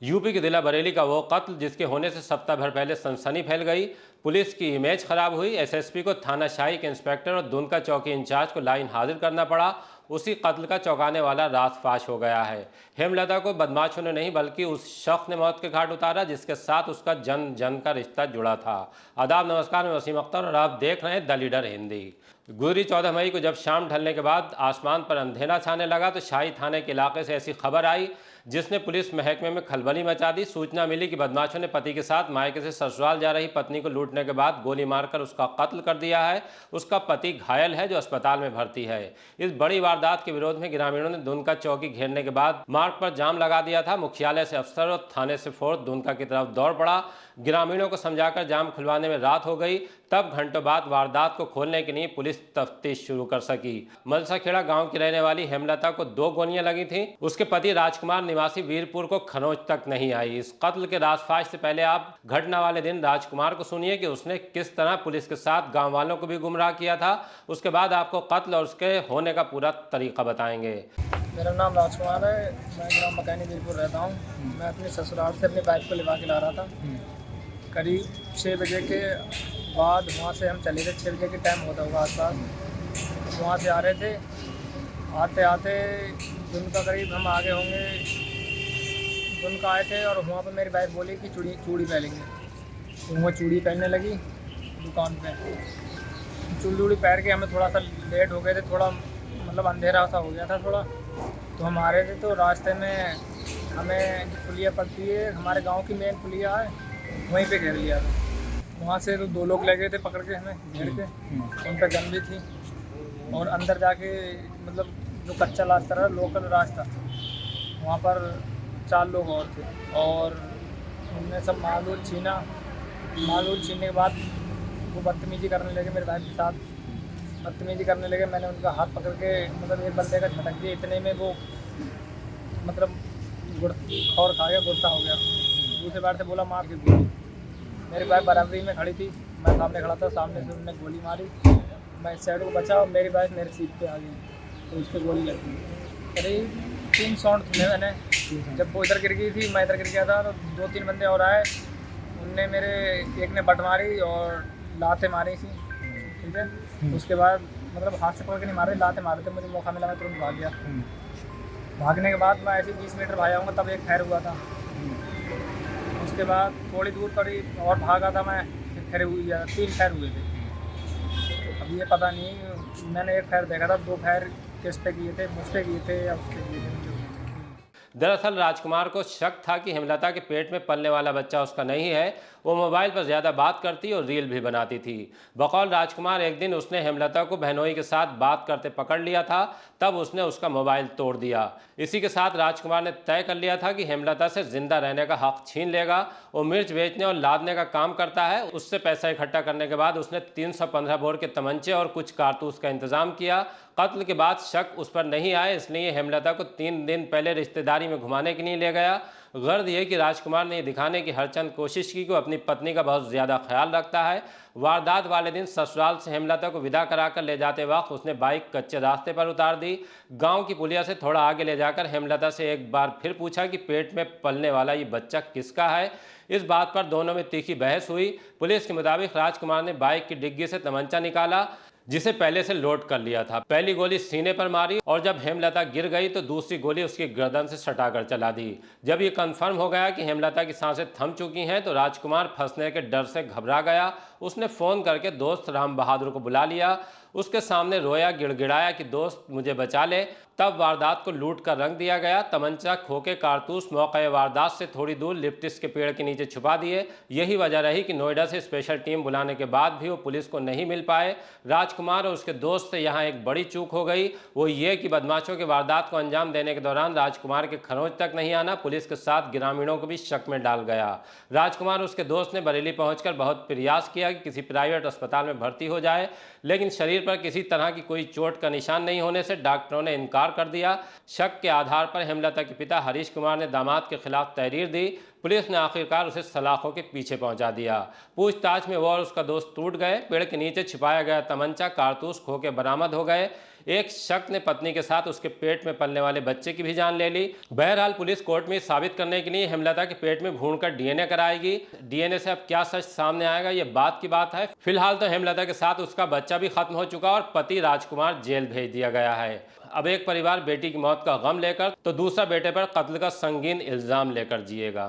UP के जिला बरेली का वो कत्ल जिसके होने से सप्ताह भर पहले सनसनी फैल गई। पुलिस की इमेज खराब हुई। एसएसपी को थाना शाही के इंस्पेक्टर और दुमका चौकी इंचार्ज को लाइन हाजिर करना पड़ा। उसी कत्ल का चौंकाने वाला राज फाश हो गया है। हेमलता को बदमाशों ने नहीं बल्कि उस शख्स ने मौत के घाट उतारा जिसके साथ उसका जन जन का रिश्ता जुड़ा था। आदाब, नमस्कार, मैं वसीम अख्तर और आप देख रहे हैं द लीडर हिंदी। गुजरी 14 मई को जब शाम ढलने के बाद आसमान पर अंधेरा छाने लगा तो शाही थाने के इलाके से ऐसी खबर आई जिसने पुलिस महकमे में खलबली मचा दी। सूचना मिली कि बदमाशों ने पति के साथ मायके से ससुराल जा रही पत्नी को लूटने के बाद गोली मारकर उसका कत्ल कर दिया है। उसका पति घायल है जो अस्पताल में भर्ती है। इस बड़ी वारदात के विरोध में ग्रामीणों ने दुमका चौकी घेरने के बाद मार्ग पर जाम लगा दिया था। मुख्यालय से अफसर और थाने से फोर्स दुमका की तरफ दौड़ पड़ा। ग्रामीणों को समझाकर जाम खुलवाने में रात हो गई। तब घंटों बाद वारदात को खोलने के लिए पुलिस तफ्तीश शुरू कर सकी। मलसाखेड़ा गांव की रहने वाली हेमलता को 2 गोलियां लगी थीं। उसके पति राजकुमार निवासी वीरपुर को खरोंच तक नहीं आई। इस कत्ल के राजफाश से पहले आप घटना वाले दिन राजकुमार को सुनिए कि उसने किस तरह पुलिस के साथ गांव वालों को भी गुमराह किया था। उसके बाद आपको कत्ल और उसके होने का पूरा तरीका बताएंगे। मेरा नाम राजकुमार है। मैं ग्राम मकैनी वीरपुर रहता हूँ। मैं अपने ससुराल से अपनी बाइक को लिवा के ला रहा था। करीब 6 बजे के बाद वहाँ से हम चले थे। 6 बजे के टाइम होता होगा आसपास। वहाँ से आ रहे थे। आते आते दुमका करीब हम आगे होंगे। दुमका आए थे और वहाँ पर मेरी बाइक बोली कि चूड़ी पहनेंगे। तो वो चूड़ी पहनने लगी दुकान पे। चूड़ी पहन के हमें थोड़ा सा लेट हो गए थे। थोड़ा मतलब अंधेरा सा हो गया था थोड़ा। तो हम आ रहे थे तो रास्ते में हमें जो पुलिया पड़ती है, हमारे गांव की मेन पुलिया है, वहीं पे घेर लिया था। वहाँ से तो 2 लोग लगे थे पकड़ के हमें घेर के। उन पर गन भी थी। और अंदर जाके मतलब जो कच्चा रास्ता रहा, लोकल रास्ता, वहाँ पर 4 लोग और थे। और उनने सब माल छीना। माल छीनने के बाद वो बदतमीजी करने लगे मेरे भाई के साथ। बदतमीजी करने लगे। मैंने उनका हाथ पकड़ के मतलब एक बंदे का झटक दिया। इतने में वो मतलब खौर खा गया, गुस्सा हो गया। दूसरे बार से बोला मार के गोली। मेरी बाइक बराबरी में खड़ी थी। मैं सामने खड़ा था। सामने से उन्होंने गोली मारी। मैं इस साइड को बचा और मेरी बाइक मेरे सीट पे आ गई तो उस पर गोली लगी। करीब 3 साउंड सुने मैंने। जब वो इधर गिर गई थी, मैं इधर गिर गया था, तो 2-3 बंदे और आए। उनने मेरे एक ने बट मारी और लातें मारी थी। ठीक है। उसके बाद मतलब हाथ से पकड़ के नहीं मारे, लाते मारे थे। मुझे मौका मिला, मैं तुरंत भाग गया। भागने के बाद मैं ऐसे 20 मीटर भागा हूँ तब एक फायर हुआ था। उसके बाद थोड़ी दूर करीब और भागा था मैं, फिर हुई 3 फायर हुए थे। अब ये पता नहीं, मैंने एक फायर देखा था, 2 फायर किस पे किए थे, मुझ पे किए थे या उस पे किए थे। दरअसल राजकुमार को शक था कि हेमलता के पेट में पलने वाला बच्चा उसका नहीं है। वो मोबाइल पर ज़्यादा बात करती और रील भी बनाती थी। बकौल राजकुमार एक दिन उसने हेमलता को बहनोई के साथ बात करते पकड़ लिया था। तब उसने उसका मोबाइल तोड़ दिया। इसी के साथ राजकुमार ने तय कर लिया था कि हेमलता से जिंदा रहने का हक छीन लेगा। वो मिर्च बेचने और लादने का काम करता है। उससे पैसा इकट्ठा करने के बाद उसने 315 बोर के तमंचे और कुछ कारतूस का इंतजाम किया। कत्ल के बाद शक उस पर नहीं आए, इसलिए हेमलता को 3 दिन पहले रिश्तेदारी में घुमाने के लिए ले गया। गर्द यह कि राजकुमार ने दिखाने की हर चंद कोशिश की कि वो अपनी पत्नी का बहुत ज़्यादा ख्याल रखता है। वारदात वाले दिन ससुराल से हेमलता को विदा कराकर ले जाते वक्त उसने बाइक कच्चे रास्ते पर उतार दी। गांव की पुलिया से थोड़ा आगे ले जाकर हेमलता से एक बार फिर पूछा कि पेट में पलने वाला ये बच्चा किसका है। इस बात पर दोनों में तीखी बहस हुई। पुलिस के मुताबिक राजकुमार ने बाइक की डिग्गी से तमंचा निकाला जिसे पहले से लोड कर लिया था। पहली गोली सीने पर मारी और जब हेमलता गिर गई तो दूसरी गोली उसकी गर्दन से सटाकर चला दी। जब ये कंफर्म हो गया कि हेमलता की सांसें थम चुकी हैं तो राजकुमार फंसने के डर से घबरा गया। उसने फ़ोन करके दोस्त राम बहादुर को बुला लिया। उसके सामने रोया, गिड़गिड़ाया कि दोस्त मुझे बचा ले। तब वारदात को लूट कर रंग दिया गया। तमंचा, खोखे, कारतूस मौके वारदात से थोड़ी दूर लिप्टिस के पेड़ के नीचे छुपा दिए। यही वजह रही कि नोएडा से स्पेशल टीम बुलाने के बाद भी वो पुलिस को नहीं मिल पाए। राजकुमार और उसके दोस्त से यहाँ एक बड़ी चूक हो गई, वो ये कि बदमाशों के वारदात को अंजाम देने के दौरान राजकुमार के खरोंच तक नहीं आना पुलिस के साथ ग्रामीणों को भी शक में डाल गया। राजकुमार और उसके दोस्त ने बरेली पहुंचकर बहुत प्रयास किया कि किसी प्राइवेट अस्पताल में भर्ती हो जाए, लेकिन शरीर पर किसी तरह की कोई चोट का निशान नहीं होने से डॉक्टरों ने इनकार कर दिया। शक के आधार पर हेमलता के पिता हरीश कुमार ने दामाद के खिलाफ तहरीर दी। पुलिस ने आखिरकार उसे सलाखों के पीछे पहुंचा दिया। पूछताछ में वो और उसका दोस्त टूट गए। पेड़ के नीचे छिपाया गया तमंचा, कारतूस, खोखे बरामद हो गए। एक शख्स ने पत्नी के साथ उसके पेट में पलने वाले बच्चे की भी जान ले ली। बहरहाल पुलिस कोर्ट में साबित करने के लिए हेमलता के पेट में भूनकर डीएनए कराएगी। डीएनए से अब क्या सच सामने आएगा ये बात की बात है। फिलहाल तो हेमलता के साथ उसका बच्चा भी खत्म हो चुका और पति राजकुमार जेल भेज दिया गया है। अब एक परिवार बेटी की मौत का गम लेकर तो दूसरा बेटे पर कत्ल का संगीन इल्जाम लेकर जिएगा।